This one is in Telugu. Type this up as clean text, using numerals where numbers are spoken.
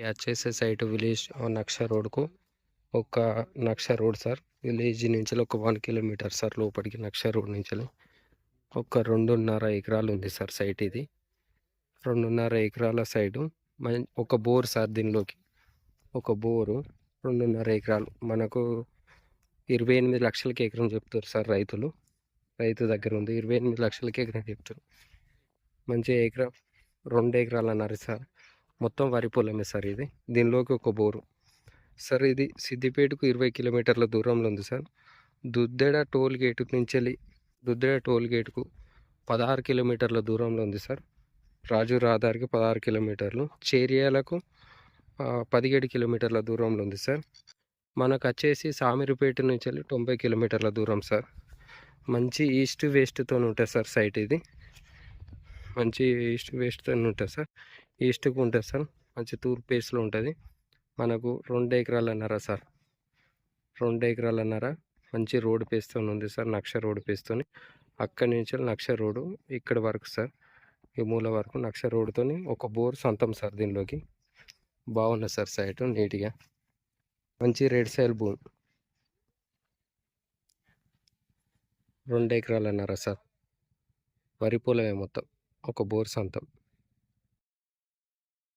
వచ్చేసే సైట్ విలేజ్ నక్ష రోడ్కు ఒక నక్ష రోడ్ సార్. విలేజ్ నుంచి ఒక 1 కిలోమీటర్ సార్ లోపలికి నక్ష రోడ్ నుంచి ఒక 2.5 ఎకరాలు ఉంది సార్ సైట్ ఇది. 2.5 ఎకరాల సైడు ఒక బోర్ సార్. దీనిలోకి ఒక బోరు 2.5 ఎకరాలు మనకు 28 లక్షలకి ఎకరం చెప్తారు సార్ రైతులు. రైతు దగ్గర ఉంది 28 లక్షలకి ఎకరం చెప్తారు. మంచి ఎకరం 2 ఎకరాలు అన్నారు సార్. మొత్తం వరి పొలమే సార్ ఇది. దీనిలోకి ఒక బోరు సార్. ఇది సిద్దిపేటకు 20 కిలోమీటర్ల దూరంలో ఉంది సార్. దుద్దెడ టోల్ గేటు నుంచి వెళ్ళి దుద్దెడ టోల్ గేటుకు 16 కిలోమీటర్ల దూరంలో ఉంది సార్. రాజు రహదారికి 16 కిలోమీటర్లు. చేరియాలకు 17 కిలోమీటర్ల దూరంలో ఉంది సార్. మనకు వచ్చేసి సామిరిపేట నుంచి వెళ్ళి 90 కిలోమీటర్ల దూరం సార్. మంచి ఈస్ట్ వెస్ట్తో ఉంటుంది సార్ సైట్ ఇది. మంచి ఈస్ట్ వెస్ట్తో ఉంటుంది సార్. ఈస్ట్కు ఉంటుంది సార్. మంచి తూర్పు ఫేస్లో ఉంటుంది. మనకు 2 ఎకరాలన్నర సార్. 2 ఎకరాలన్నర మంచి రోడ్డు పేస్తూ ఉంది సార్. నక్ష రోడ్డు పేస్తూని అక్కడి నుంచి నక్ష రోడ్డు ఇక్కడ వరకు సార్. ఈ మూల వరకు నక్ష రోడ్డుతో ఒక బోర్ సొంతం సార్. దీనిలోకి బాగున్నది సార్ సైటు. నీట్గా మంచి రెడ్ సైల్ భూమి. 2 ఎకరాలన్నర సార్. వరి పొలమే మొత్తం. ఒక బోర్ సొంతం.